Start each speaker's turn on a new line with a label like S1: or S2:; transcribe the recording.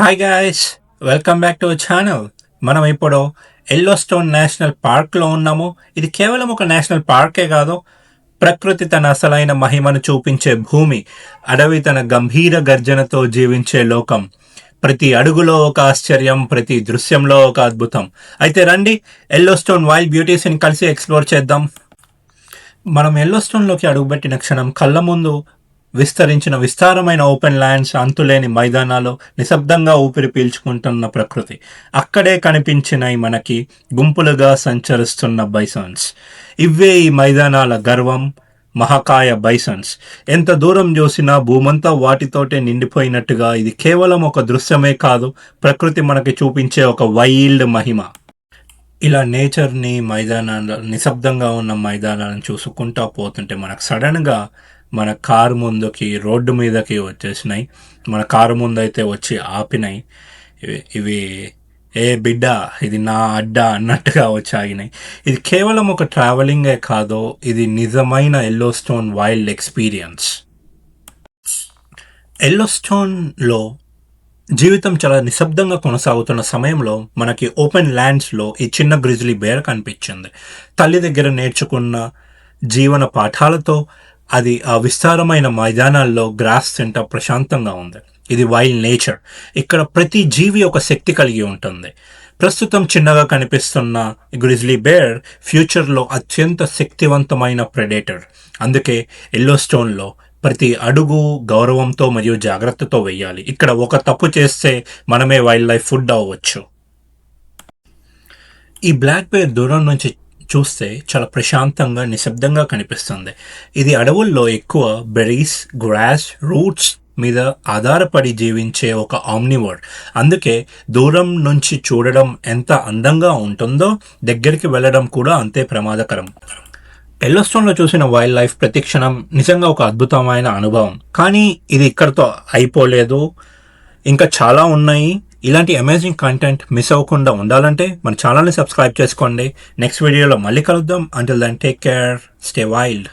S1: Hi guys, welcome back to our channel. మనం ఇప్పుడు Yellowstone national పార్క్లో ఉన్నాము. ఇది కేవలం ఒక నేషనల్ పార్కే కాదు, ప్రకృతి తన అసలైన మహిమను చూపించే భూమి. అడవి తన గంభీర గర్జనతో జీవించే లోకం. ప్రతి అడుగులో ఒక ఆశ్చర్యం, ప్రతి దృశ్యంలో ఒక అద్భుతం. అయితే రండి, ఎల్లోస్టోన్ వైల్డ్ బ్యూటీస్ని కలిసి ఎక్స్ప్లోర్ చేద్దాం. మనం ఎల్లోస్టోన్లోకి అడుగుపెట్టిన క్షణం కళ్ళ ముందు విస్తరించిన విస్తారమైన ఓపెన్ ల్యాండ్స్, అంతులేని మైదానాలు, నిశ్శబ్దంగా ఊపిరి పీల్చుకుంటున్న ప్రకృతి. అక్కడే కనిపించినాయి మనకి గుంపులుగా సంచరిస్తున్న బైసన్స్. ఇవే ఈ మైదానాల గర్వం, మహాకాయ బైసన్స్. ఎంత దూరం చూసినా భూమంతా వాటితోటే నిండిపోయినట్టుగా. ఇది కేవలం ఒక దృశ్యమే కాదు, ప్రకృతి మనకి చూపించే ఒక వైల్డ్ మహిమ. ఇలా నేచర్ని, నిశ్శబ్దంగా ఉన్న మైదానాలను చూసుకుంటా పోతుంటే మనకు సడన్గా మన కారు ముందుకి, రోడ్డు మీదకి వచ్చేసినాయి. మన కారు ముందు అయితే వచ్చి ఆపినాయి. ఇవి ఏ బిడ్డ, ఇది నా అడ్డా అన్నట్టుగా వచ్చి ఆగినాయి. ఇది కేవలం ఒక ట్రావెలింగే కాదు, ఇది నిజమైన ఎల్లోస్టోన్ వైల్డ్ ఎక్స్పీరియన్స్. ఎల్లోస్టోన్లో జీవితం చాలా నిశ్శబ్దంగా కొనసాగుతున్న సమయంలో మనకి ఓపెన్ ల్యాండ్స్లో ఈ చిన్న గ్రిజ్లీ బేర్ కనిపించింది. తల్లి దగ్గర నేర్చుకున్న జీవన పాఠాలతో అది ఆ విస్తారమైన మైదానాల్లో గ్రాస్ తింటా ప్రశాంతంగా ఉంది. ఇది వైల్డ్ నేచర్. ఇక్కడ ప్రతి జీవి ఒక శక్తి కలిగి ఉంటుంది. ప్రస్తుతం చిన్నగా కనిపిస్తున్న గ్రిజ్లీ బేర్ ఫ్యూచర్లో అత్యంత శక్తివంతమైన ప్రెడేటర్. అందుకే ఎల్లోస్టోన్లో ప్రతి అడుగు గౌరవంతో మరియు జాగ్రత్తతో వేయాలి. ఇక్కడ ఒక తప్పు చేస్తే మనమే వైల్డ్ లైఫ్ ఫుడ్ అవ్వచ్చు. ఈ బ్లాక్ బేర్ దూరం నుంచి చూస్తే చాలా ప్రశాంతంగా, నిశ్శబ్దంగా కనిపిస్తుంది. ఇది అడవుల్లో ఎక్కువ బెర్రీస్, గ్రాస్, రూట్స్ మీద ఆధారపడి జీవించే ఒక ఆమ్నివోర్. అందుకే దూరం నుంచి చూడడం ఎంత అందంగా ఉంటుందో, దగ్గరికి వెళ్ళడం కూడా అంతే ప్రమాదకరం. ఎల్లోస్టోన్లో చూసిన వైల్డ్ లైఫ్ ప్రతి క్షణం నిజంగా ఒక అద్భుతమైన అనుభవం. కానీ ఇది ఇక్కడితో అయిపోలేదు, ఇంకా చాలా ఉన్నాయి. ఇలాంటి అమేజింగ్ కంటెంట్ మిస్ అవ్వకుండా ఉండాలంటే మన ఛానల్ని సబ్స్క్రైబ్ చేసుకోండి. నెక్స్ట్ వీడియోలో మళ్ళీ కలుద్దాం. Until then take care, stay wild.